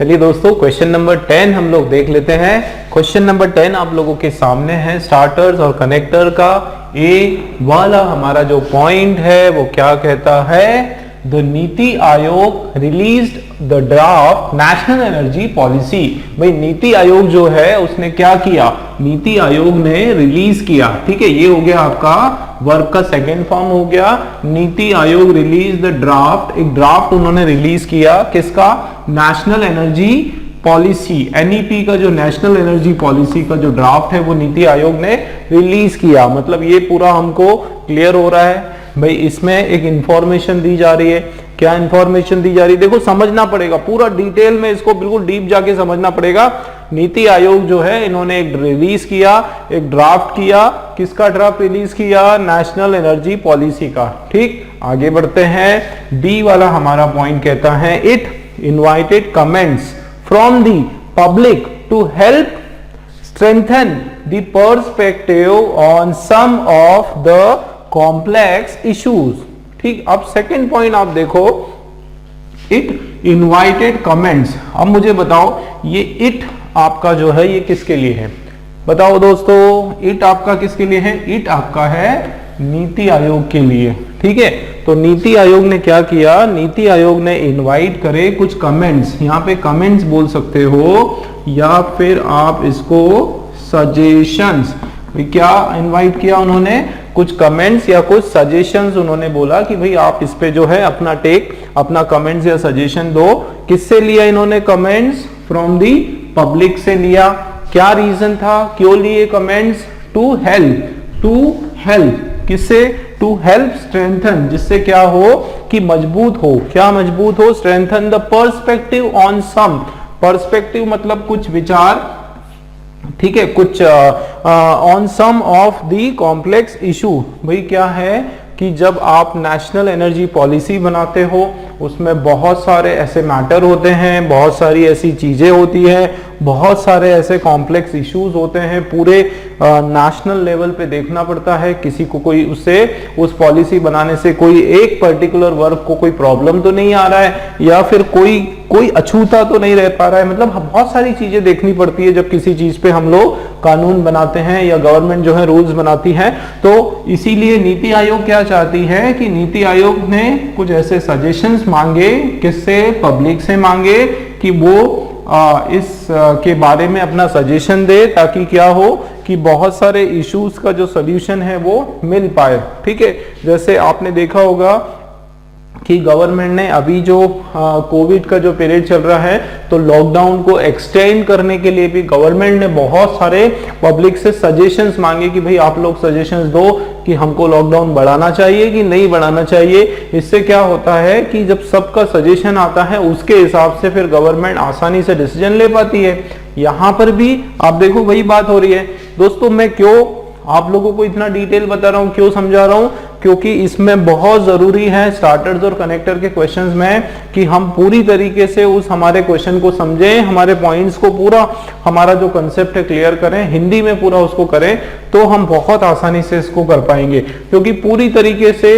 चलिए दोस्तों, question number 10 हम लोग देख लेते हैं। क्वेश्चन नंबर 10 आप लोगों के सामने है। स्टार्टर्स और कनेक्टर का ए वाला हमारा जो पॉइंट है वो क्या कहता है, the NITI Aayog released the draft national energy policy. भाई नीति आयोग जो है उसने क्या किया, नीति आयोग ने रिलीज किया। ठीक है, ये हो गया आपका वर्क का सेकेंड फॉर्म हो गया। NITI Aayog release the draft, एक ड्राफ्ट उन्होंने रिलीज किया किसका, नेशनल एनर्जी पॉलिसी, एनईपी का जो नेशनल एनर्जी पॉलिसी का जो ड्राफ्ट है वो नीति आयोग ने रिलीज किया। मतलब ये पूरा हमको क्लियर हो रहा है। भाई इसमें एक इंफॉर्मेशन दी जा रही है। क्या इंफॉर्मेशन दी जा रही है, देखो समझना पड़ेगा पूरा डिटेल में, इसको बिल्कुल डीप जाके समझना पड़ेगा। नीति आयोग जो है इन्होंने एक रिलीज किया, एक ड्राफ्ट किया। किसका ड्राफ्ट रिलीज किया, नेशनल एनर्जी पॉलिसी का। ठीक, आगे बढ़ते हैं। बी वाला हमारा पॉइंट कहता है, it invited comments from the public to help strengthen the perspective on some of the complex issues। ठीक, अब सेकेंड पॉइंट आप देखो, इट इनवाइटेड कमेंट्स। अब मुझे बताओ ये इट आपका जो है ये किसके लिए है, बताओ दोस्तों। इट आपका किसके लिए है, इट आपका है नीति आयोग के लिए। ठीक है, तो नीति आयोग ने क्या किया, नीति आयोग ने इनवाइट करे कुछ कमेंट्स, यहाँ पे कमेंट्स बोल सकते हो या फिर आप इसको सजेशंस। क्या इनवाइट किया उन्होंने, कुछ कमेंट्स या कुछ सजेशंस उन्होंने बोला कि भाई आप इस पे जो है अपना टेक, अपना कमेंट्स या सजेशन दो। किससे लिया इन्होंने कमेंट्स, फ्रॉम दी पब्लिक से लिया। क्या रीजन था, क्यों लिए कमेंट्स, टू हेल्प किससे, टू हेल्प स्ट्रेंथन, जिससे क्या हो कि मजबूत हो। क्या मजबूत हो, strengthen the perspective on some, perspective मतलब कुछ विचार, ठीक है, कुछ on some of the complex issue. भाई क्या है कि जब आप नेशनल एनर्जी पॉलिसी बनाते हो उसमें बहुत सारे ऐसे मैटर होते हैं, बहुत सारी ऐसी चीजें होती है, बहुत सारे ऐसे कॉम्प्लेक्स इश्यूज होते हैं। पूरे नेशनल लेवल पे देखना पड़ता है, किसी को कोई उससे उस पॉलिसी बनाने से कोई एक पर्टिकुलर वर्ग को कोई प्रॉब्लम तो नहीं आ रहा है, या फिर कोई अछूता तो नहीं रह पा रहा है। मतलब बहुत सारी चीजें देखनी पड़ती है जब किसी चीज पे हम लोग कानून बनाते हैं या गवर्नमेंट जो है रूल्स बनाती है। तो इसीलिए नीति आयोग क्या चाहती है कि नीति आयोग ने कुछ ऐसे सजेशंस मांगे, किससे, पब्लिक से मांगे कि वो इस के बारे में अपना सजेशन दे, ताकि क्या हो कि बहुत सारे इश्यूज का जो सॉल्यूशन है वो मिल पाए। ठीक है, जैसे आपने देखा होगा कि गवर्नमेंट ने अभी जो कोविड का जो पीरियड चल रहा है तो लॉकडाउन को एक्सटेंड करने के लिए भी गवर्नमेंट ने बहुत सारे पब्लिक से सजेशंस मांगे कि भाई आप लोग सजेशंस दो कि हमको लॉकडाउन बढ़ाना चाहिए कि नहीं बढ़ाना चाहिए। इससे क्या होता है कि जब सबका सजेशन आता है उसके हिसाब से फिर गवर्नमेंट आसानी से डिसीजन ले पाती है। यहाँ पर भी आप देखो वही बात हो रही है दोस्तों। मैं क्यों आप लोगों को इतना डिटेल बता रहा हूँ, क्यों समझा रहा हूँ, क्योंकि इसमें बहुत जरूरी है स्टार्टर्स और कनेक्टर के क्वेश्चंस में कि हम पूरी तरीके से उस हमारे क्वेश्चन को समझें, हमारे पॉइंट्स को पूरा हमारा जो कंसेप्ट है क्लियर करें, हिंदी में पूरा उसको करें, तो हम बहुत आसानी से इसको कर पाएंगे। क्योंकि पूरी तरीके से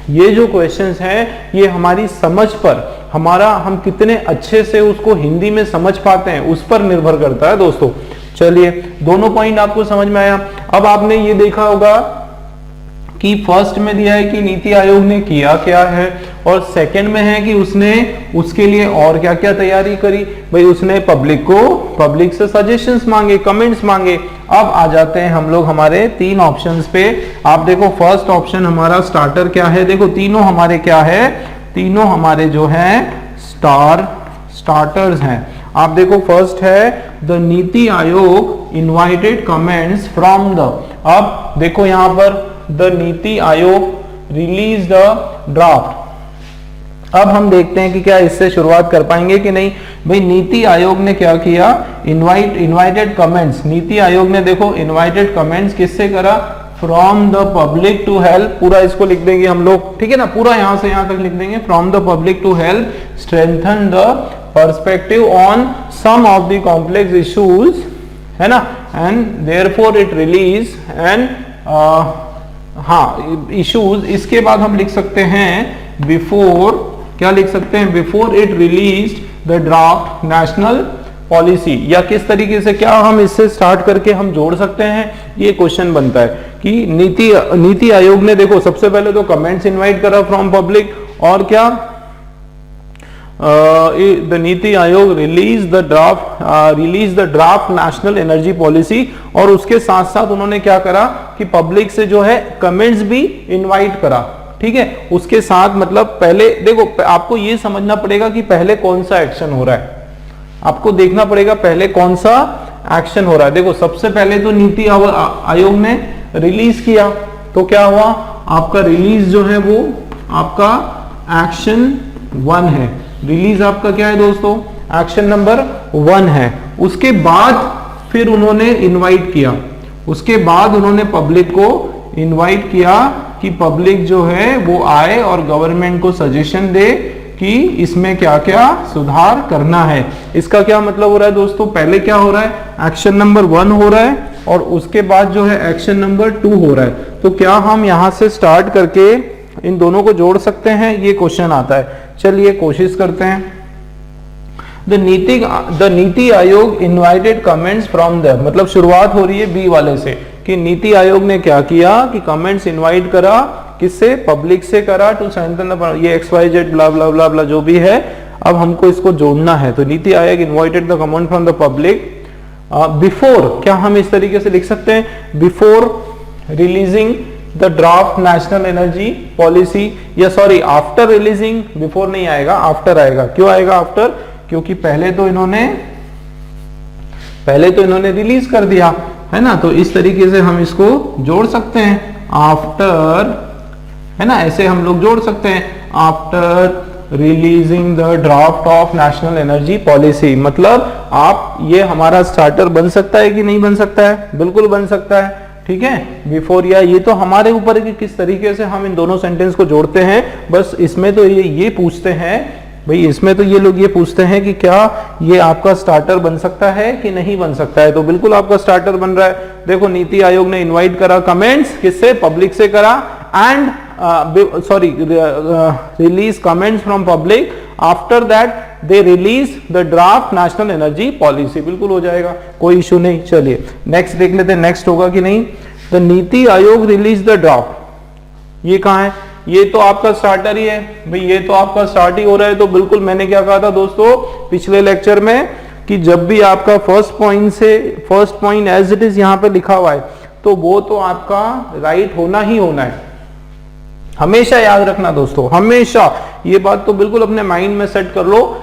ये जो क्वेश्चंस हैं ये हमारी समझ पर, हमारा हम कितने अच्छे से उसको हिंदी में समझ पाते हैं उस पर निर्भर करता है दोस्तों। चलिए, दोनों पॉइंट आपको समझ में आया। अब आपने ये देखा होगा कि फर्स्ट में दिया है कि नीति आयोग ने किया क्या है, और सेकंड में है कि उसने उसके लिए और क्या क्या तैयारी करी। भाई उसने पब्लिक से सजेशंस मांगे, कमेंट्स मांगे। अब आ जाते हैं हम लोग हमारे तीन ऑप्शंस पे। आप देखो फर्स्ट ऑप्शन हमारा स्टार्टर क्या है, देखो तीनों हमारे क्या है, तीनों हमारे जो है स्टार्टर्स हैं। आप देखो फर्स्ट है the NITI Aayog invited comments from the, अब देखो यहां पर the NITI Aayog release the draft. अब हम देखते हैं कि क्या इससे शुरुआत कर पाएंगे कि नहीं। भाई नीति आयोग ने क्या किया, इनवाइटेड कमेंट्स, नीति आयोग ने देखो इनवाइटेड कमेंट्स किससे करा, from the public to help, पूरा इसको लिख देंगे हम लोग, ठीक है ना, पूरा यहां से यहां तक लिख देंगे, from the public to help strengthen the perspective on some of the complex issues, है ना, and therefore it release and हाँ इश्यूज। इसके बाद हम लिख सकते हैं बिफोर क्या लिख सकते हैं, before it released the draft national policy, या किस तरीके से क्या हम इससे स्टार्ट करके हम जोड़ सकते हैं, ये क्वेश्चन बनता है कि नीति आयोग ने देखो सबसे पहले तो कमेंट्स इनवाइट करा फ्रॉम पब्लिक, और क्या the NITI Aayog release the draft national energy policy, और उसके साथ साथ उन्होंने क्या करा कि पब्लिक से जो है कमेंट्स भी इनवाइट करा, ठीक है। उसके साथ मतलब पहले देखो आपको ये समझना पड़ेगा कि पहले कौन सा एक्शन हो रहा है, आपको देखना पड़ेगा पहले कौन सा एक्शन हो रहा है। देखो सबसे पहले तो नीति आयोग ने रिलीज किया, तो क्या हुआ आपका रिलीज जो है वो आपका एक्शन 1 है, रिलीज आपका क्या है दोस्तों, एक्शन नंबर 1 है। उसके बाद फिर उन्होंने इनवाइट किया, उसके बाद उन्होंने पब्लिक को इनवाइट किया कि पब्लिक जो है वो आए और गवर्नमेंट को सजेशन दे कि इसमें क्या क्या सुधार करना है। इसका क्या मतलब हो रहा है दोस्तों, पहले क्या हो रहा है, एक्शन नंबर 1 हो रहा है और उसके बाद जो है एक्शन नंबर 2 हो रहा है। तो क्या हम यहां से स्टार्ट करके इन दोनों को जोड़ सकते हैं, ये क्वेश्चन आता है। चलिए कोशिश करते हैं। The NITI Aayog invited comments from the, मतलब शुरुआत हो रही है बी वाले से कि नीति आयोग ने क्या किया कि कमेंट्स इनवाइट करा, किससे, पब्लिक से करा, टू स्ट्रेंथन द, ये XYZ ब्ला ब्ला ब्ला ब्ला जो भी है, अब हमको इसको जोड़ना है। तो NITI Aayog invited the comment from the public before, क्या हम इस तरीके से लिख सकते हैं, before releasing the draft national energy policy, या सॉरी आफ्टर रिलीजिंग, बिफोर नहीं आएगा, आफ्टर आएगा। क्यों आएगा आफ्टर, क्योंकि पहले तो इन्होंने रिलीज कर दिया है ना, तो इस तरीके से हम इसको जोड़ सकते हैं, आफ्टर, है ना, ऐसे हम लोग जोड़ सकते हैं, after releasing the draft of national energy policy. मतलब आप, ये हमारा स्टार्टर बन सकता है कि नहीं बन सकता है, बिल्कुल बन सकता है, ठीक है, बिफोर, या ये तो हमारे ऊपर है कि किस तरीके से हम इन दोनों सेंटेंस को जोड़ते हैं। बस इसमें तो ये पूछते हैं भाई, इसमें तो ये लोग ये पूछते हैं कि क्या ये आपका स्टार्टर बन सकता है कि नहीं बन सकता है, तो बिल्कुल आपका स्टार्टर बन रहा है। देखो नीति आयोग ने इनवाइट करा कमेंट्स, किससे, पब्लिक से करा, and release comments from public, after that they release the draft national energy policy, बिल्कुल हो जाएगा, कोई इशू नहीं। चलिए नेक्स्ट देख लेते हैं, नेक्स्ट होगा कि नहीं। The NITI Aayog release the draft, ये कहां है, ये तो आपका स्टार्टर ही है भाई, ये तो आपका स्टार्ट ही हो रहा है। तो बिल्कुल मैंने क्या कहा था दोस्तों पिछले लेक्चर में कि जब भी आपका first point as it is यहां पे लिखा हुआ है तो वो तो आपका राइट होना ही होना है, हमेशा याद रखना दोस्तों, हमेशा ये बात तो बिल्कुल अपने माइंड में सेट कर लो।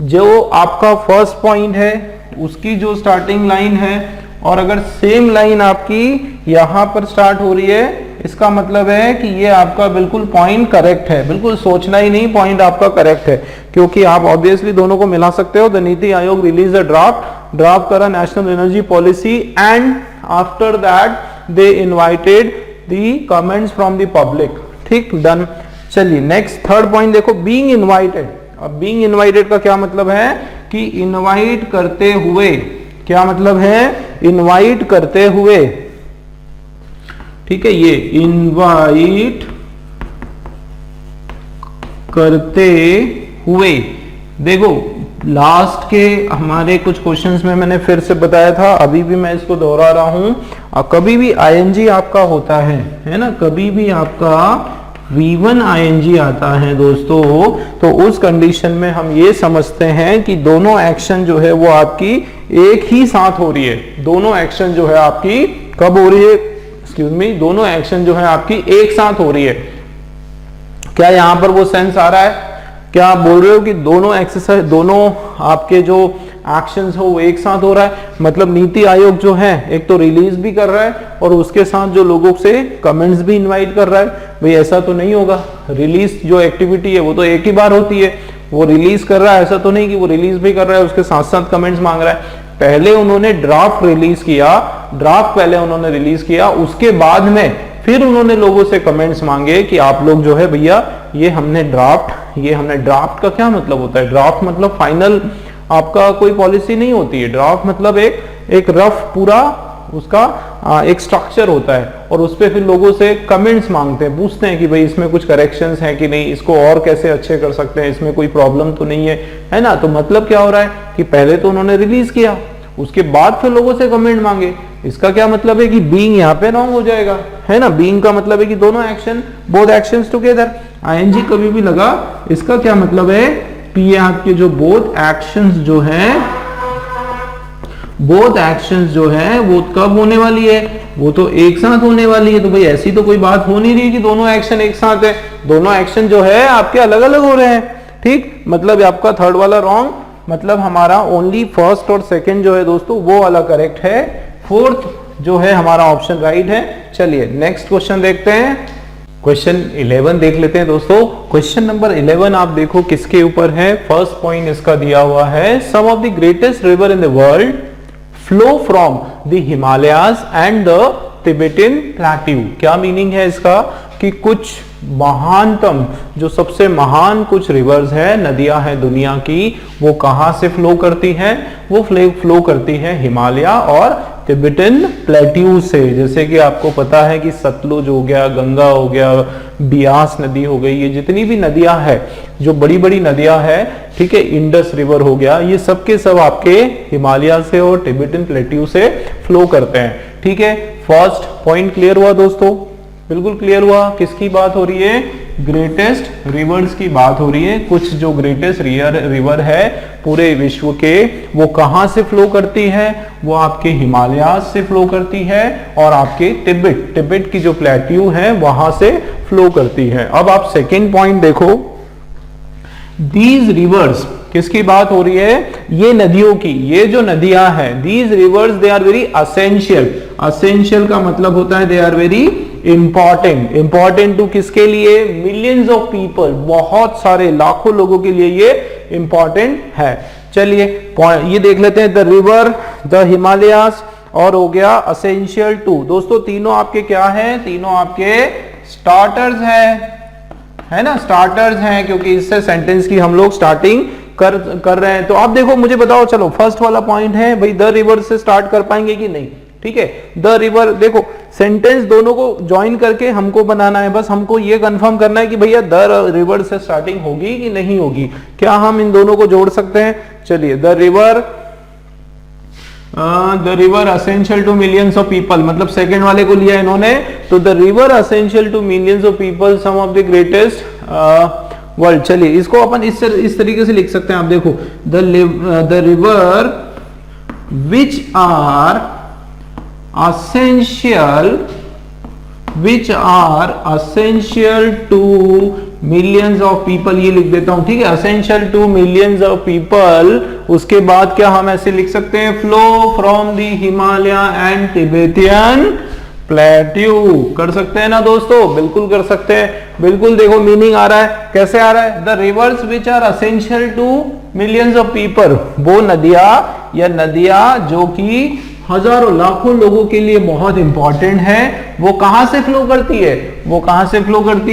जो आपका फर्स्ट पॉइंट है उसकी जो स्टार्टिंग लाइन है, और अगर सेम लाइन आपकी यहां पर स्टार्ट हो रही है, इसका मतलब है कि ये आपका बिल्कुल पॉइंट करेक्ट है, बिल्कुल सोचना ही नहीं, पॉइंट आपका करेक्ट है, क्योंकि आप ऑब्वियसली दोनों को मिला सकते हो। The NITI Aayog release a draft करा national energy policy, and after that they invited the comments from the public, ठीक, डन। चलिए नेक्स्ट थर्ड पॉइंट देखो, बीइंग इनवाइटेड। अब बीइंग इनवाइटेड का क्या मतलब है कि इनवाइट करते हुए, क्या मतलब है, इनवाइट करते हुए, ठीक है, ये इनवाइट करते हुए। देखो लास्ट के हमारे कुछ क्वेश्चंस में मैंने फिर से बताया था, अभी भी मैं इसको दोहरा रहा हूं, कभी भी आईएनजी आपका होता है ना, कभी भी आपका V1 आईएनजी आता है दोस्तों, तो उस कंडीशन में हम ये समझते हैं कि दोनों एक्शन जो है वो आपकी एक ही साथ हो रही है। दोनों एक्शन जो है आपकी कब हो रही है, एक्सक्यूज मी, दोनों एक्शन जो है आपकी एक साथ हो रही है। क्या यहां पर वो सेंस आ रहा है, क्या आप बोल रहे हो कि दोनों एक्सरसाइज, दोनों आपके जो एक्शंस हो वो एक साथ हो रहा है, मतलब नीति आयोग जो है एक तो रिलीज भी कर रहा है और उसके साथ जो लोगों से कमेंट्स भी इनवाइट कर रहा है। भाई ऐसा तो नहीं होगा, रिलीज जो एक्टिविटी है वो तो एक ही बार होती है, वो रिलीज कर रहा है, ऐसा तो नहीं कि वो रिलीज भी कर रहा है उसके साथ साथ कमेंट्स मांग रहा है। पहले उन्होंने ड्राफ्ट रिलीज किया, ड्राफ्ट पहले उन्होंने रिलीज किया, उसके बाद में फिर उन्होंने लोगों से कमेंट्स मांगे कि आप लोग जो है भैया ये हमने ड्राफ्ट का क्या मतलब होता है, ड्राफ्ट मतलब फाइनल आपका कोई पॉलिसी नहीं होती है, ड्राफ्ट मतलब एक रफ पूरा उसका एक स्ट्रक्चर होता है और उस पे फिर लोगों से कमेंट्स मांगते हैं, पूछते हैं कि भाई इसमें कुछ करेक्शंस हैं कि नहीं, इसको और कैसे अच्छे कर सकते हैं, इसमें कोई प्रॉब्लम तो नहीं है ना। तो मतलब क्या हो रहा है कि पहले तो उन्होंने रिलीज किया, उसके बाद फिर लोगों से कमेंट मांगे। इसका क्या मतलब है कि बीइंग यहाँ पे रॉन्ग हो जाएगा, है ना। बीइंग का मतलब है कि दोनों action, both actions together. ING कभी भी लगा, इसका क्या मतलब है कि ये आपके जो बोथ एक्शंस जो हैं, बोथ एक्शंस जो है वो कब होने वाली है, वो तो एक साथ होने वाली है। तो भाई ऐसी तो कोई बात हो नहीं रही कि दोनों एक्शन एक साथ है, दोनों एक्शन जो है आपके अलग अलग हो रहे हैं, ठीक। मतलब आपका थर्ड वाला रॉन्ग, मतलब हमारा ओनली फर्स्ट और सेकंड जो है दोस्तों वो वाला करेक्ट है, फोर्थ जो है हमारा ऑप्शन राइट है। चलिए नेक्स्ट क्वेश्चन देखते हैं, क्वेश्चन 11 देख लेते हैं दोस्तों। क्वेश्चन नंबर 11 आप देखो किसके ऊपर है। फर्स्ट पॉइंट इसका दिया हुआ है, some of the greatest river in the world flow from the Himalayas and the Tibetan plateau. क्या मीनिंग है इसका कि कुछ महानतम, जो सबसे महान कुछ रिवर्स है, नदियां हैं दुनिया की, वो कहां से फ्लो करती हैं, वो फ्लो करती है हिमालय और तिबेटन प्लेट्यू से। जैसे कि आपको पता है कि सतलुज हो गया, गंगा हो गया, बियास नदी हो गई, ये जितनी भी नदियां हैं, जो बड़ी बड़ी नदियां हैं, ठीक है, इंडस रिवर हो गया, ये सब के सब आपके हिमालय से और तिबेटन प्लेट्यू से फ्लो करते हैं, ठीक है। फर्स्ट पॉइंट क्लियर हुआ दोस्तों, बिल्कुल क्लियर हुआ। किसकी बात हो रही है, ग्रेटेस्ट रिवर्स की बात हो रही है। कुछ जो ग्रेटेस्ट रिवर है पूरे विश्व के, वो कहां से फ्लो करती है, वो आपके हिमालय से फ्लो करती है और आपके तिब्बत की जो प्लेट्यू है वहां से फ्लो करती है। अब आप सेकेंड पॉइंट देखो, दीज रिवर्स किसकी बात हो रही है, ये नदियों की, ये जो नदियां हैं, these rivers they are very essential. Essential का मतलब होता है they are very important. Important to किसके लिए, मिलियंस ऑफ पीपल, बहुत सारे लाखों लोगों के लिए ये इंपॉर्टेंट है। चलिए ये देख लेते हैं, द रिवर, द हिमालयास और हो गया असेंशियल टू। दोस्तों तीनों आपके क्या हैं, तीनों आपके स्टार्टर्स हैं, है ना, स्टार्टर्स हैं, क्योंकि इससे सेंटेंस की हम लोग स्टार्टिंग कर रहे हैं। तो आप देखो मुझे बताओ, चलो फर्स्ट वाला पॉइंट है भाई, द रिवर से स्टार्ट कर पाएंगे कि नहीं, ठीक है। द रिवर, देखो सेंटेंस दोनों को ज्वाइन करके हमको बनाना है, बस हमको ये कंफर्म करना है कि भैया द रिवर से स्टार्टिंग होगी कि नहीं होगी। क्या हम इन दोनों को जोड़ सकते हैं, चलिए। The river essential to millions of people, मतलब सेकंड वाले को लिया इन्होंने, तो the river essential to millions of people, some of the greatest world. चलिए इसको अपन इस तरीके से लिख सकते हैं, आप देखो, the river which are essential to millions of people, ये लिख देता हूं, ठीक है, essential to millions of people। उसके बाद क्या हम ऐसे लिख सकते हैं, flow from the Himalaya and Tibetan plateau. कर सकते हैं ना दोस्तों, बिल्कुल कर सकते हैं, बिल्कुल। देखो मीनिंग आ रहा है, कैसे आ रहा है, the rivers which are essential to millions of people, वो नदियां जो कि हजारों लाखों लोगों के लिए बहुत इंपॉर्टेंट है, वो कहां से फ्लो करती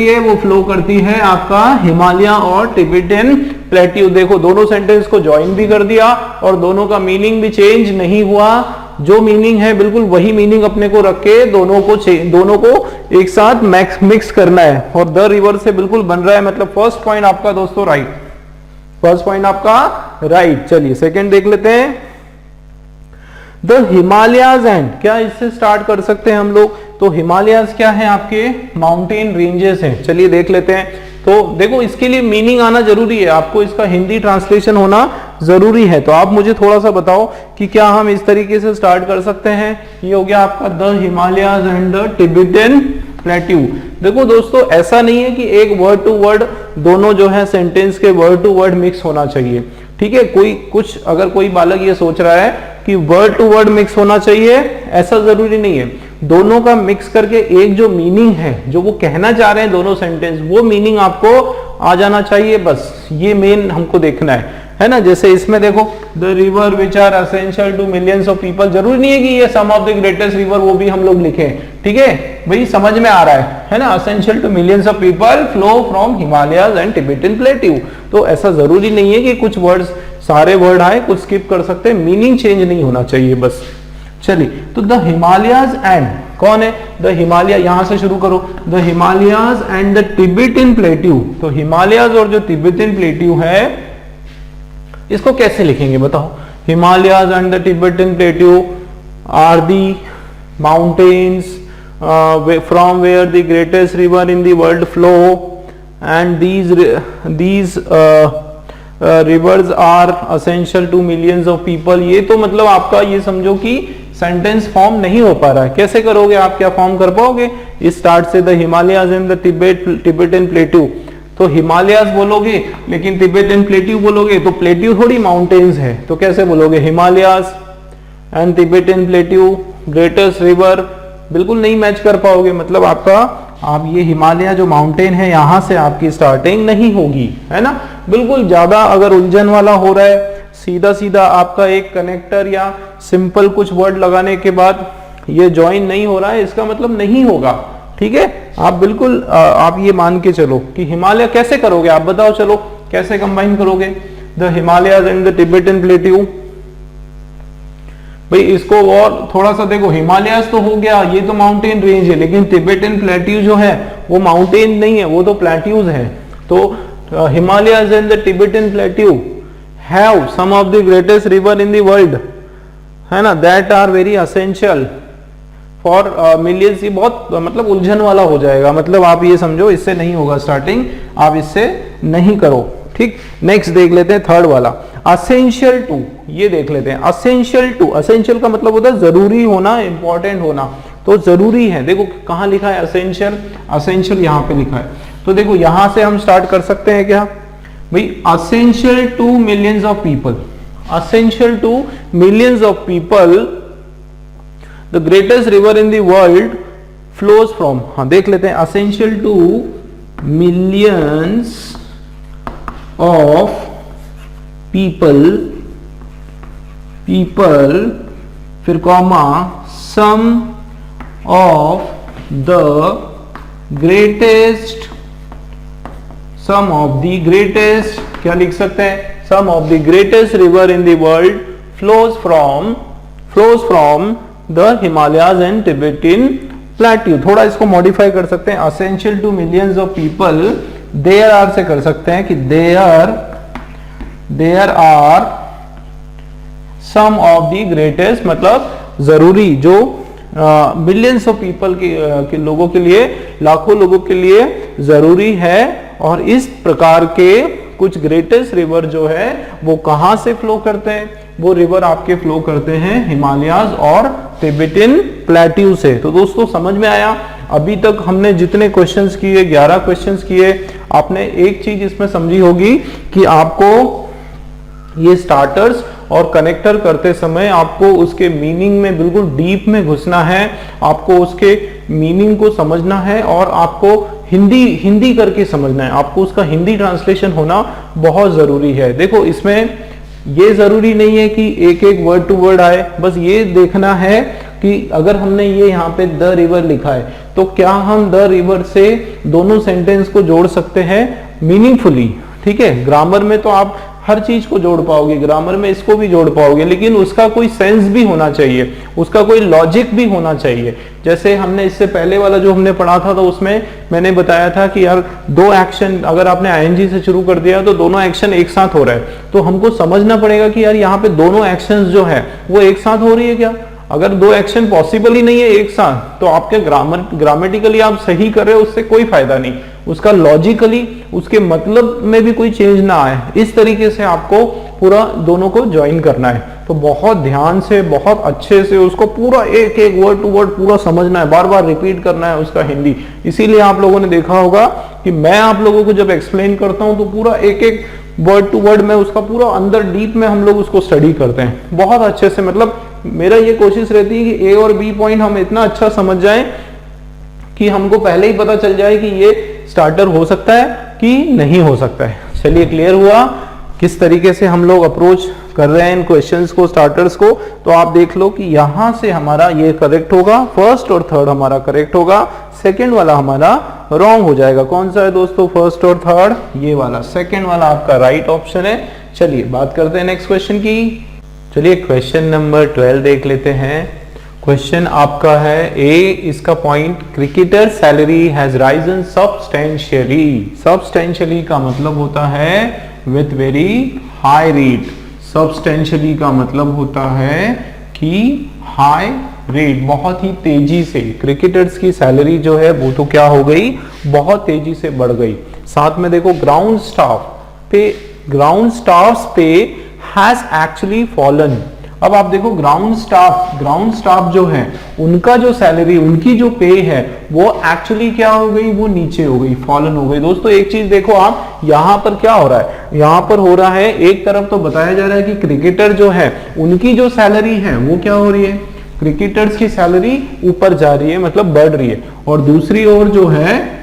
है, वो फ्लो करती है आपका हिमालय और तिबेटन प्लेट्यू। देखो दोनों सेंटेंस को ज्वाइन भी कर दिया और दोनों का मीनिंग भी चेंज नहीं हुआ, जो मीनिंग है बिल्कुल वही मीनिंग अपने को रख के दोनों को एक साथ मिक्स करना है, और द रिवर से बिल्कुल बन रहा है। मतलब फर्स्ट पॉइंट आपका दोस्तों राइट, फर्स्ट पॉइंट आपका राइट। चलिए सेकंड देख लेते हैं, द हिमालयाज एंड, क्या इससे स्टार्ट कर सकते हैं हम लोग, तो हिमालयाज क्या है, आपके माउंटेन रेंजेस हैं। चलिए देख लेते हैं। तो देखो इसके लिए मीनिंग आना जरूरी है, आपको इसका हिंदी ट्रांसलेशन होना जरूरी है। तो आप मुझे थोड़ा सा बताओ कि क्या हम इस तरीके से स्टार्ट कर सकते हैं। ये हो गया आपका the Himalayas and the Tibetan plateau. देखो दोस्तों ऐसा नहीं है कि एक वर्ड टू वर्ड दोनों जो है सेंटेंस के वर्ड टू वर्ड मिक्स होना चाहिए, ठीक है। अगर कोई बालक ये सोच रहा है कि वर्ड टू वर्ड मिक्स होना चाहिए, ऐसा जरूरी नहीं है। दोनों का मिक्स करके एक जो मीनिंग है, जो वो कहना चाह रहे हैं दोनों सेंटेंस, वो मीनिंग आपको आ जाना चाहिए, बस ये मेन हमको देखना है ना। जैसे इसमें देखो, the river which are essential to millions of people, जरूरी नहीं है कि ये some of the greatest river वो भी हम लोग लिखें, ठीक है भाई, समझ में आ रहा है ना। Essential to millions of people flow from Himalayas and Tibetan plateau. तो ऐसा जरूरी नहीं है कि कुछ वर्ड्स, सारे वर्ड आए, कुछ स्किप कर सकते हैं, मीनिंग चेंज नहीं होना चाहिए बस। चलिए, तो द हिमालयाज एंड कौन है? द हिमालय, यहां से शुरू करो, the Himalayas and the Tibetan plateau. तो हिमालयाज और जो तिब्बतन प्लेट्यू है इसको कैसे लिखेंगे बताओ? Himalayas and the Tibetan plateau are the mountains from where the greatest river in the world flow, and these rivers are essential to millions of people। ये तो मतलब आपका ये समझो कि सेंटेंस फॉर्म नहीं हो पा रहा है। कैसे करोगे आप? क्या फॉर्म कर पाओगे? इस स्टार्ट से the Himalayas and the Tibetan plateau, तो हिमालयाज बोलोगे लेकिन तिब्बतन प्लेट्यू बोलोगे तो प्लेट्यू थोड़ी माउंटेन्स है, तो कैसे बोलोगे? Himalayas and Tibetan plateau greatest river, बिल्कुल नहीं मैच कर पाओगे। मतलब आपका, आप ये हिमालय जो माउंटेन है यहां से आपकी स्टार्टिंग नहीं होगी, है ना। बिल्कुल ज्यादा अगर उलझन वाला हो रहा है, सीधा सीधा आपका एक कनेक्टर या सिंपल कुछ वर्ड लगाने के बाद ये ज्वाइन नहीं हो रहा है, इसका मतलब नहीं होगा। ठीक है, आप बिल्कुल आप ये मान के चलो कि हिमालय कैसे करोगे आप बताओ, चलो कैसे कंबाइन करोगे? The Himalayas and the Tibetan plateau. भाई इसको और थोड़ा सा देखो, हिमालयाज तो हो गया, ये तो माउंटेन रेंज है, लेकिन तिब्बतन प्लेट्यू जो है वो माउंटेन नहीं है, वो तो प्लेट्यूज है। तो Himalayas and the Tibetan plateau have some of the greatest river in the world, है ना, that are very essential for millions. ये बहुत मतलब उलझन वाला हो जाएगा, मतलब आप ये समझो इससे नहीं होगा स्टार्टिंग, आप इससे नहीं करो। ठीक, नेक्स्ट देख लेते हैं थर्ड वाला, असेंशियल टू। ये देख लेते हैं असेंशियल टू। असेंशियल का मतलब होता है जरूरी होना, इंपॉर्टेंट होना, तो जरूरी है। देखो कहां लिखा है असेंशियल, असेंशियल यहां पे लिखा है। तो देखो यहां से हम स्टार्ट कर सकते हैं क्या भाई? Essential to millions of people, essential to millions of people, the greatest river in the world flows from. हाँ देख लेते हैं, essential to millions of people फिर comma some of the greatest क्या लिख सकते हैं? some of the greatest river in the world flows from the Himalayas and Tibetan plateau। थोड़ा इसको मॉडिफाई कर सकते हैं, essential to millions of people, there are से कर सकते हैं कि there are some of the greatest, मतलब जरूरी जो मिलियंस ऑफ पीपल के लोगों के लिए, लाखों लोगों के लिए जरूरी है। और इस प्रकार के कुछ ग्रेटेस्ट रिवर जो है वो कहां से फ्लो करते हैं? वो रिवर आपके फ्लो करते हैं हिमालयाज और तिब्बतन प्लेट्यू से। तो दोस्तों समझ में आया? अभी तक हमने जितने क्वेश्चंस किए, 11 क्वेश्चंस किए, आपने एक चीज इसमें समझी होगी कि आपको ये स्टार्टर्स और कनेक्टर करते समय आपको उसके मीनिंग में बिल्कुल डीप में घुसना है, आपको उसके मीनिंग को समझना है और आपको हिंदी करके समझना है, आपको उसका हिंदी ट्रांसलेशन होना बहुत जरूरी है। देखो इसमें ये जरूरी नहीं है कि एक एक वर्ड टू वर्ड आए, बस ये देखना है कि अगर हमने ये यहाँ पे द रिवर लिखा है तो क्या हम द रिवर से दोनों सेंटेंस को जोड़ सकते हैं मीनिंगफुली। ठीक है, ग्रामर में तो आप हर चीज को जोड़ पाओगे, ग्रामर में इसको भी जोड़ पाओगे, लेकिन उसका कोई सेंस भी होना चाहिए, उसका कोई लॉजिक भी होना चाहिए। जैसे हमने इससे पहले वाला जो हमने पढ़ा था तो उसमें मैंने बताया था कि यार दो एक्शन अगर आपने आईएनजी से शुरू कर दिया तो दोनों एक्शन एक साथ हो रहा है, तो हमको समझना पड़ेगा कि यार यहाँ पे दोनों एक्शंस जो है वो एक साथ हो रही है क्या। अगर दो एक्शन पॉसिबल ही नहीं है एक साथ तो आपके ग्रामेटिकली आप सही कर रहे हो, उससे कोई फायदा नहीं, उसका लॉजिकली उसके मतलब में भी कोई चेंज ना आए। इस तरीके से आपको पूरा दोनों को ज्वाइन करना है, तो बहुत ध्यान से बहुत अच्छे से उसको पूरा एक एक वर्ड टू वर्ड पूरा समझना है, बार बार रिपीट करना है उसका हिंदी। इसीलिए आप लोगों ने देखा होगा कि मैं आप लोगों को जब एक्सप्लेन करता हूं तो पूरा एक एक वर्ड टू वर्ड में उसका पूरा अंदर डीप में हम लोग उसको स्टडी करते हैं बहुत अच्छे से। मतलब मेरा ये कोशिश रहती है कि ए और बी पॉइंट हम इतना अच्छा समझ जाएं कि हमको पहले ही पता चल जाए कि ये स्टार्टर हो सकता है कि नहीं हो सकता है। चलिए क्लियर हुआ किस तरीके से हम लोग अप्रोच कर रहे हैं इन क्वेश्चंस को, स्टार्टर्स को। तो आप देख लो कि यहां से हमारा ये करेक्ट होगा, फर्स्ट और थर्ड हमारा करेक्ट होगा, सेकंड वाला हमारा रॉन्ग हो जाएगा। कौन सा है दोस्तों, फर्स्ट और थर्ड? ये वाला, सेकंड वाला आपका राइट ऑप्शन है। चलिए बात करते हैं नेक्स्ट क्वेश्चन की। चलिए क्वेश्चन नंबर 12 देख लेते हैं। क्वेश्चन आपका है ए, इसका point cricketer salary has risen substantially. Substantially का मतलब होता है with very high rate. Substantially का मतलब होता है कि हाई रेट, बहुत ही तेजी से क्रिकेटर्स की सैलरी जो है वो तो क्या हो गई, बहुत तेजी से बढ़ गई। साथ में देखो ग्राउंड स्टाफ्स पे हैज एक्चुअली फॉलन। अब आप देखो ग्राउंड स्टाफ जो है उनका जो सैलरी, उनकी जो पे है वो एक्चुअली क्या हो गई, वो नीचे हो गई, फॉलन हो गई। दोस्तों एक चीज देखो आप, यहां पर क्या हो रहा है, यहां पर हो रहा है एक तरफ तो बताया जा रहा है कि क्रिकेटर जो है उनकी जो सैलरी है वो क्या हो रही है, क्रिकेटर्स की सैलरी ऊपर जा रही है, मतलब बढ़ रही है। और दूसरी ओर जो है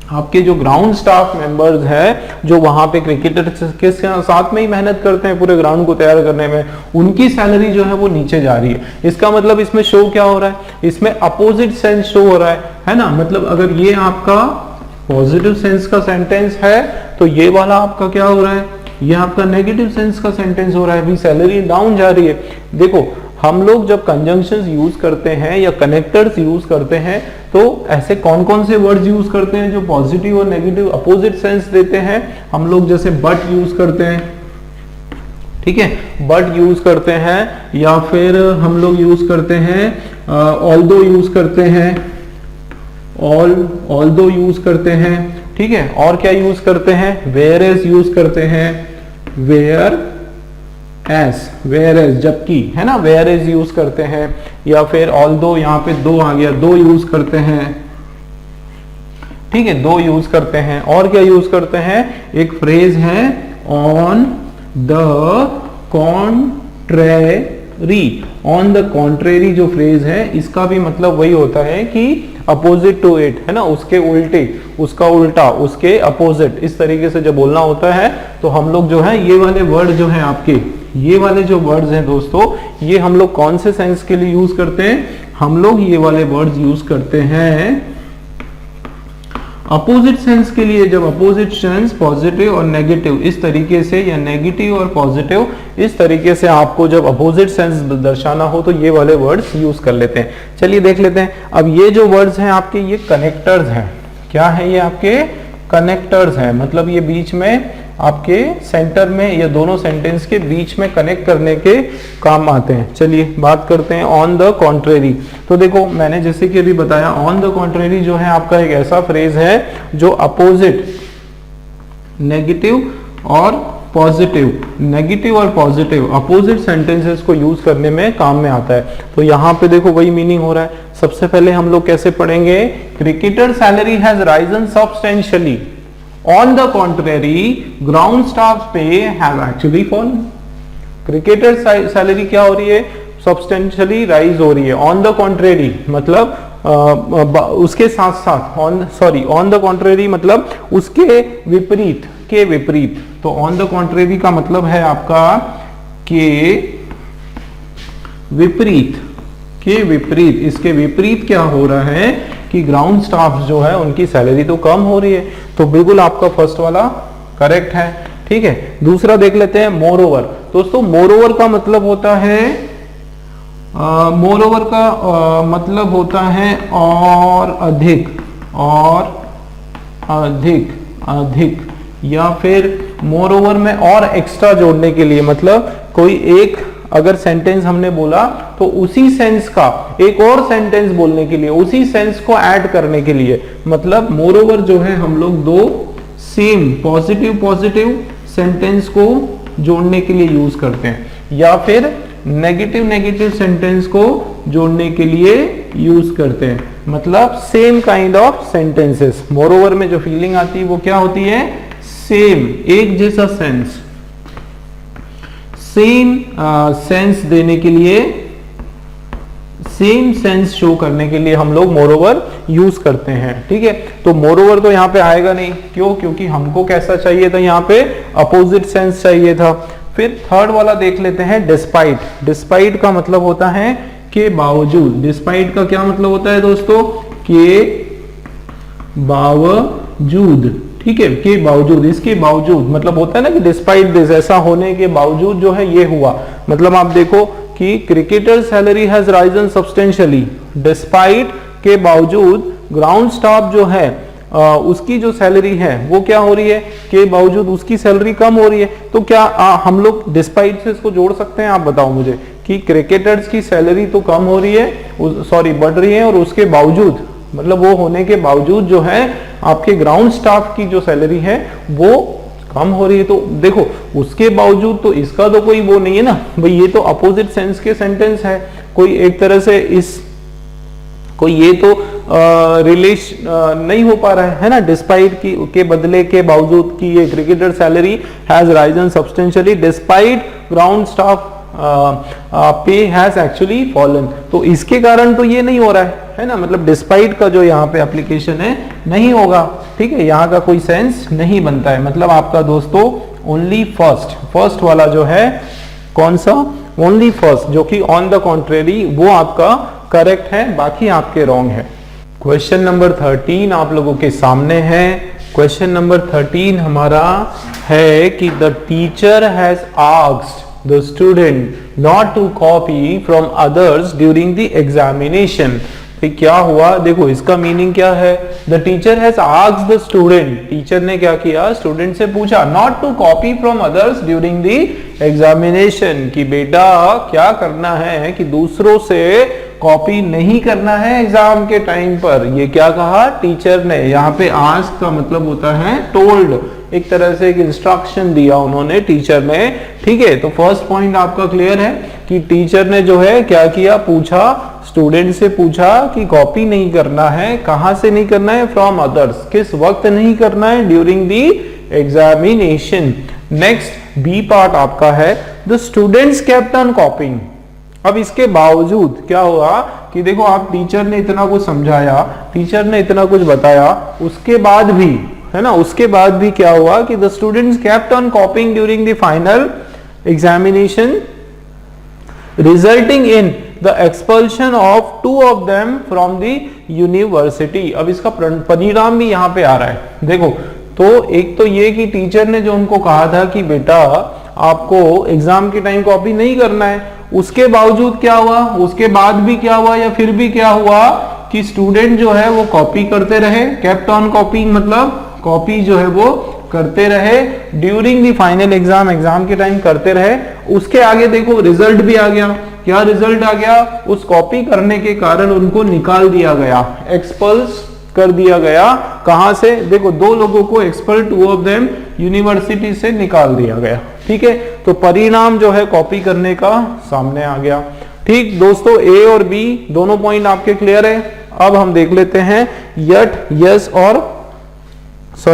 आपके जो ग्राउंड स्टाफ मेंबर्स है, जो वहां पे क्रिकेटर्स के साथ में ही मेहनत करते हैं पूरे ग्राउंड को तैयार करने में, उनकी सैलरी जो है वो नीचे जा रही है। इसका मतलब इसमें शो क्या हो रहा है, इसमें अपोजिट सेंस शो हो रहा है ना। मतलब अगर ये आपका पॉजिटिव सेंस का सेंटेंस है तो ये वाला आपका क्या हो रहा है, ये आपका नेगेटिव सेंस का सेंटेंस हो रहा है, भी सैलरी डाउन जा रही है। देखो हम लोग जब कंजंक्शंस यूज करते हैं या कनेक्टर्स यूज करते हैं तो ऐसे कौन कौन से वर्ड्स यूज करते हैं जो पॉजिटिव और नेगेटिव अपोजिट सेंस देते हैं। हम लोग जैसे बट यूज करते हैं, ठीक है, बट यूज करते हैं, या फिर हम लोग यूज करते हैं ऑल्दो यूज करते हैं, ऑल्दो यूज करते हैं, ठीक है। और क्या यूज करते हैं, वेयर एज यूज करते हैं, वेयर एज जबकि, है ना, वेयर एज यूज करते हैं, या फिर ऑल्दो, यहाँ पे दो आ गया, दो यूज करते हैं, ठीक है, दो यूज करते हैं। और क्या यूज करते हैं, एक फ्रेज है on the contrary. On the contrary जो फ्रेज है इसका भी मतलब वही होता है कि अपोजिट टू इट, है ना, उसके उल्टे, उसका उल्टा, उसके अपोजिट, इस तरीके से जब बोलना होता है तो हम लोग जो है ये वाले वर्ड जो है आपके, ये वाले जो वर्ड्स हैं दोस्तों, ये हम लोग कौन से सेंस के लिए यूज करते हैं, हम लोग ये वाले वर्ड्स यूज करते हैं अपोजिट सेंस के लिए। जब अपोजिट सेंस पॉजिटिव और नेगेटिव इस तरीके से, या नेगेटिव और पॉजिटिव इस तरीके से आपको जब अपोजिट सेंस दर्शाना हो तो ये वाले वर्ड्स यूज कर लेते हैं। चलिए देख लेते हैं। अब ये जो वर्ड्स हैं आपके, ये कनेक्टर्स हैं। क्या है ये आपके कनेक्टर्स हैं, मतलब ये बीच में आपके सेंटर में या दोनों सेंटेंस के बीच में कनेक्ट करने के काम आते हैं। चलिए बात करते हैं ऑन द कॉन्ट्रेरी। तो देखो मैंने जैसे कि अभी बताया, ऑन द कॉन्ट्रेरी जो है आपका एक ऐसा फ्रेज है जो अपोजिट, नेगेटिव और पॉजिटिव अपोजिट सेंटेंसेस को यूज करने में काम में आता है। तो यहाँ पे देखो वही मीनिंग हो रहा है। सबसे पहले हम लोग कैसे पढ़ेंगे, cricketer salary has risen substantially, on the contrary ground staff pay have actually fallen. Cricketer salary क्या हो रही है, सब्सटेंशियली राइज हो रही है। ऑन द कॉन्ट्रेरी मतलब उसके साथ साथ, ऑन द कॉन्ट्रेरी मतलब उसके विपरीत, के विपरीत। तो ऑन द कॉन्ट्रेरी का मतलब है आपका के विपरीत, के विपरीत। इसके विपरीत क्या हो रहा है कि ग्राउंड स्टाफ जो है उनकी सैलरी तो कम हो रही है। तो बिल्कुल आपका फर्स्ट वाला करेक्ट है, ठीक है। दूसरा देख लेते हैं, मोर ओवर। दोस्तों मोर ओवर का मतलब होता है, मोर ओवर का मतलब होता है और अधिक, या फिर मोर ओवर में और एक्स्ट्रा जोड़ने के लिए, मतलब कोई एक अगर सेंटेंस हमने बोला तो उसी सेंस का एक और सेंटेंस बोलने के लिए, उसी सेंस को ऐड करने के लिए, मतलब मोर ओवर जो है हम लोग दो सेम पॉजिटिव सेंटेंस को जोड़ने के लिए यूज करते हैं, या फिर नेगेटिव सेंटेंस को जोड़ने के लिए यूज करते हैं। मतलब same kind of sentences. More over में जो फीलिंग आती है वो क्या होती है, सेम, एक जैसा सेंस, सेम सेंस देने के लिए, सेम सेंस शो करने के लिए हम लोग मोर ओवर यूज करते हैं, ठीक है। तो मोर ओवर तो यहाँ पे आएगा नहीं, क्यों, क्योंकि हमको कैसा चाहिए था, यहाँ पे अपोजिट सेंस चाहिए था। फिर थर्ड वाला देख लेते हैं, डिस्पाइट। डिस्पाइट का मतलब होता है के बावजूद। डिस्पाइट का क्या मतलब होता है दोस्तों, के बावजूद, ठीक है, के बावजूद, इसके बावजूद मतलब होता है ना कि डिस्पाइट दिस, ऐसा होने के बावजूद जो है ये हुआ। मतलब आप देखो कि cricketer salary has risen substantially despite के बावजूद ग्राउंड स्टाफ जो है उसकी जो सैलरी है वो क्या हो रही है, के बावजूद उसकी सैलरी कम हो रही है। तो क्या हम लोग डिस्पाइट से इसको जोड़ सकते हैं? आप बताओ मुझे कि क्रिकेटर्स की सैलरी तो कम हो रही है, सॉरी बढ़ रही है, और उसके बावजूद मतलब वो होने के बावजूद जो है आपके ग्राउंड स्टाफ की जो सैलरी है वो कम हो रही है। तो देखो उसके बावजूद, तो इसका तो कोई वो नहीं है ना भाई, ये तो अपोजिट सेंस के सेंटेंस है। कोई एक तरह से कोई ये तो रिलेशन नहीं हो पा रहा है ना, डिस्पाइट की के बदले के बावजूद की ये cricketer salary has risen substantially despite ground staff पे हैज एक्चुअली फॉलन। तो इसके कारण तो ये नहीं हो रहा है ना, मतलब डिस्पाइट का जो यहाँ पे एप्लीकेशन है नहीं होगा, ठीक है, यहाँ का कोई सेंस नहीं बनता है। मतलब आपका दोस्तों ओनली फर्स्ट वाला जो है, कौन सा, ओनली फर्स्ट, जो कि ऑन द कॉन्ट्रेरी वो आपका करेक्ट है, बाकी आपके रॉन्ग है। क्वेश्चन नंबर 13 आप लोगों के सामने है। क्वेश्चन नंबर 13 हमारा है कि the teacher has asked the student not to copy from others during the examination। तो क्या हुआ, देखो इसका मीनिंग क्या है, the teacher has asked the student, teacher ने क्या किया, स्टूडेंट से पूछा not to copy from others during the examination, कि बेटा क्या करना है कि दूसरों से कॉपी नहीं करना है एग्जाम के टाइम पर। ये क्या कहा टीचर ने, यहाँ पे आस्क का मतलब होता है टोल्ड, एक तरह से एक इंस्ट्रक्शन दिया उन्होंने टीचर ने, ठीक है। तो फर्स्ट पॉइंट आपका क्लियर है कि टीचर ने जो है क्या किया, पूछा, स्टूडेंट से पूछा कि कॉपी नहीं करना है, कहां से नहीं करना है, फ्रॉम अदर्स, किस वक्त नहीं करना है, during the examination. Next B part आपका है the students kept on copying. अब इसके बावजूद क्या हुआ कि देखो आप टीचर ने इतना कुछ समझाया, टीचर ने इतना कुछ बताया, उसके बाद भी है ना, उसके बाद भी क्या हुआ कि the students kept on कॉपिंग during the final examination resulting in the expulsion of 2 of them from the university. अब इसका परिणाम भी यहाँ पे आ रहा है। देखो तो एक तो ये कि टीचर ने जो उनको कहा था कि बेटा आपको एग्जाम के टाइम कॉपी नहीं करना है, उसके बावजूद क्या हुआ, उसके बाद भी क्या हुआ या फिर भी क्या हुआ कि स्टूडेंट जो है वो कॉपी करते रहे, केप्ट ऑन कॉपिंग मतलब कॉपी जो है वो करते रहे during the final exam, exam के टाइम करते रहे। उसके आगे देखो रिजल्ट भी आ गया, क्या रिजल्ट आ गया, उस कॉपी करने के कारण उनको निकाल दिया गया, एक्सपल्स कर दिया गया। कहां से, देखो 2 लोगों को एक्सपल 2 ऑफ देम यूनिवर्सिटी से निकाल दिया गया, ठीक है। तो परिणाम जो है कॉपी करने का सामने आ गया। ठीक दोस्तों, ए और बी दोनों पॉइंट आपके क्लियर है। अब हम देख लेते हैं यट, यस और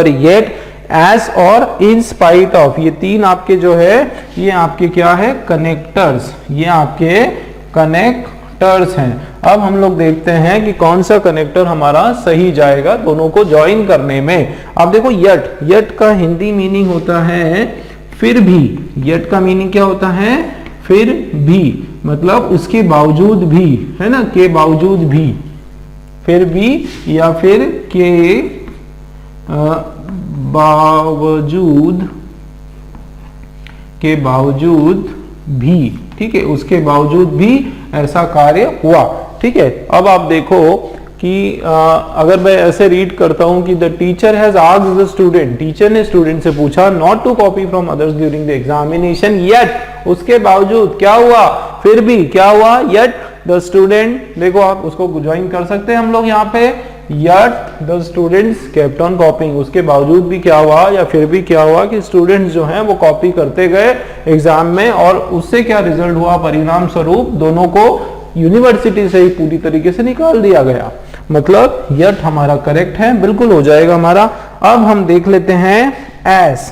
येट, एस और इन स्पाइट ऑफ, ये 3 आपके जो है ये आपके क्या है, कनेक्टर्स, ये आपके कनेक्टर्स हैं। अब हम लोग देखते हैं कि कौन सा कनेक्टर हमारा सही जाएगा दोनों को ज्वाइन करने में। अब देखो यट, यट का हिंदी मीनिंग होता है फिर भी। यट का मीनिंग क्या होता है, फिर भी, मतलब उसके बावजूद भी, है ना, के बावजूद भी, फिर भी या फिर के बावजूद भी, ठीक है, उसके बावजूद भी ऐसा कार्य हुआ, ठीक है। अब आप देखो कि अगर मैं ऐसे रीड करता हूं कि the teacher has asked the student, teacher ने स्टूडेंट से पूछा not to copy from others during the examination, yet, उसके बावजूद क्या हुआ, फिर भी क्या हुआ, येट द स्टूडेंट, देखो आप उसको ज्वाइन कर सकते हैं हम लोग यहाँ पे, yet the students kept on कॉपिंग, उसके बावजूद भी क्या हुआ या फिर भी क्या हुआ कि स्टूडेंट्स जो हैं वो कॉपी करते गए एग्जाम में, और उससे क्या रिजल्ट हुआ, परिणाम स्वरूप दोनों को यूनिवर्सिटी से ही पूरी तरीके से निकाल दिया गया। मतलब यट हमारा करेक्ट है, बिल्कुल हो जाएगा हमारा। अब हम देख लेते हैं एज।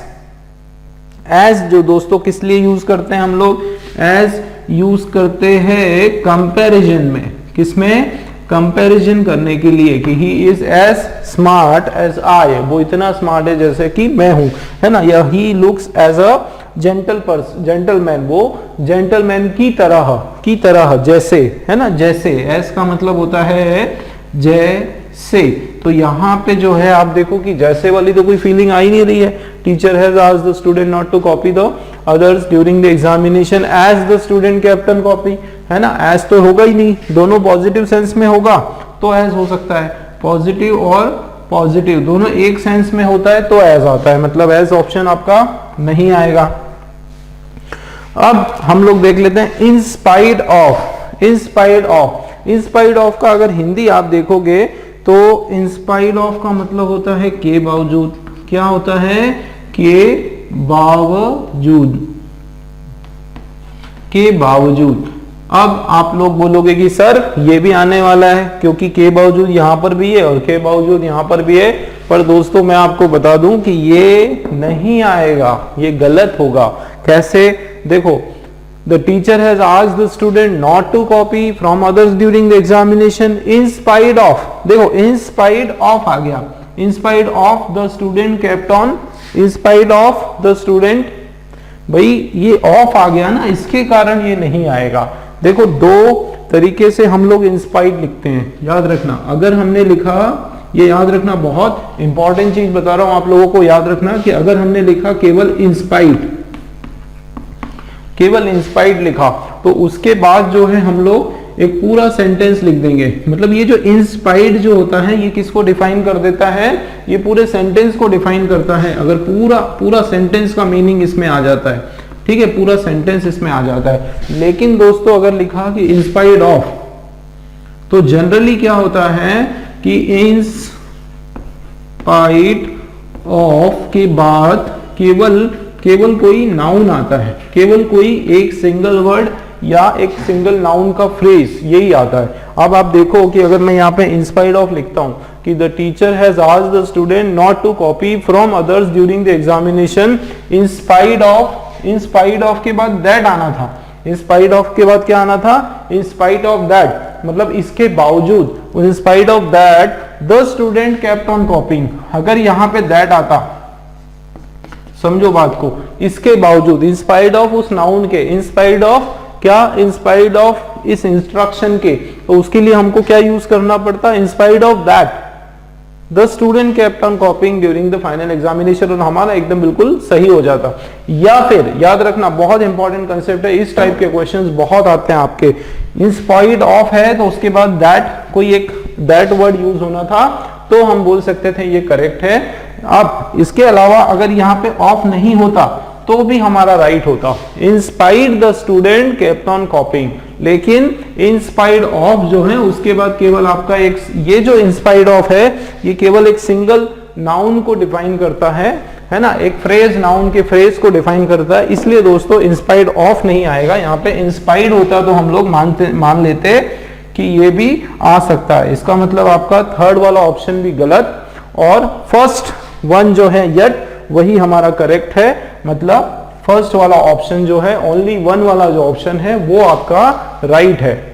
एज जो दोस्तों किस लिए यूज करते हैं हम लोग, एज यूज करते हैं कंपैरिजन में, किसमें, कंपैरिजन करने के लिए कि he is as smart as I, वो इतना स्मार्ट है जैसे कि मैं हूं, है ना, या he looks as a gentleman, वो जेंटलमैन की तरह, जैसे, है ना, जैसे, एस का मतलब होता है जैसे। तो यहाँ पे जो है आप देखो कि जैसे वाली तो कोई फीलिंग आ ही नहीं रही है। Teacher has asked the student not to copy the others during the examination as the student kept on copy, है ना, as तो होगा ही नहीं, दोनों पॉजिटिव सेंस में होगा तो as हो सकता है, पॉजिटिव और पॉजिटिव दोनों एक सेंस में होता है तो as आता है, मतलब as ऑप्शन आपका नहीं आएगा। अब हम लोग देख लेते हैं in spite of, in spite of, in spite of का अगर हिंदी आप देखोगे तो in spite of का मतलब होता है के बावजूद, क्या होता है, के बावजूद, के बावजूद। अब आप लोग बोलोगे कि सर ये भी आने वाला है क्योंकि के बावजूद यहां पर भी है और के बावजूद यहां पर भी है, पर दोस्तों मैं आपको बता दूं कि ये नहीं आएगा, ये गलत होगा। कैसे, देखो, the teacher has asked the student not to copy from others during the examination in spite of, देखो in spite of आ गया, in spite of the student kept on, in spite of the student, भाई ये of आ गया ना, इसके कारण ये नहीं आएगा। देखो दो तरीके से हम लोग इन स्पाइट लिखते हैं, याद रखना। अगर हमने लिखा, ये याद रखना, बहुत इंपॉर्टेंट चीज बता रहा हूं आप लोगों को, याद रखना कि अगर हमने लिखा केवल इंस्पाइट, केवल इंस्पाइट लिखा तो उसके बाद जो है हम लोग एक पूरा सेंटेंस लिख देंगे। मतलब ये जो इंस्पाइट जो होता है ये किसको डिफाइन कर देता है, ये पूरे सेंटेंस को डिफाइन करता है। अगर पूरा सेंटेंस का मीनिंग इसमें आ जाता है, ठीक है, पूरा सेंटेंस इसमें आ जाता है। लेकिन दोस्तों अगर लिखा कि इंस्पाइट ऑफ, तो जनरली क्या होता है कि इंस्पाइट ऑफ के बाद केवल कोई नाउन आता है, केवल कोई एक सिंगल वर्ड या एक सिंगल नाउन का फ्रेज यही आता है। अब आप देखो कि अगर मैं यहाँ पे इंस्पाइट ऑफ लिखता हूं कि the teacher has asked the student not to copy from others during the examination, in spite of के बाद दैट आना था, इंस्पाइट ऑफ के बाद क्या आना था, इंस्पाइट ऑफ दैट, मतलब इसके बावजूद, in spite of that the student kept on कॉपिंग। अगर यहाँ पे दैट आता, समझो बात को, इसके बावजूद, इंस्पाइट ऑफ उस नाउन के, इंस्पाइट ऑफ क्या, इंस्पाइट ऑफ इस इंस्ट्रक्शन के, तो उसके लिए हमको क्या यूज करना पड़ता, in spite of that the student kept on कॉपिंग during the final examination, और हमारा एकदम बिल्कुल सही हो जाता। या फिर याद रखना, बहुत इंपॉर्टेंट कंसेप्ट है, इस टाइप के क्वेश्चंस बहुत आते हैं आपके। इंस्पाइट ऑफ है तो उसके बाद दैट, कोई एक दैट वर्ड यूज होना था तो हम बोल सकते थे ये करेक्ट है। अब इसके अलावा अगर यहाँ पे ऑफ नहीं होता तो भी हमारा राइट होता, in spite the student kept on कॉपिंग। लेकिन इंस्पाइट ऑफ जो है उसके बाद केवल आपका एक, ये जो इंस्पाइट ऑफ है ये केवल एक सिंगल नाउन को डिफाइन करता है ना, एक फ्रेज, नाउन के फ्रेज को डिफाइन करता है, इसलिए दोस्तों इंस्पाइट ऑफ नहीं आएगा। यहाँ पे इंस्पाइट होता तो हम लोग मान लेते कि ये भी आ सकता है। इसका मतलब आपका थर्ड वाला ऑप्शन भी गलत और फर्स्ट वन जो है यट वही हमारा करेक्ट है। मतलब फर्स्ट वाला ऑप्शन जो है, ओनली वन वाला जो ऑप्शन है वो आपका राइट है।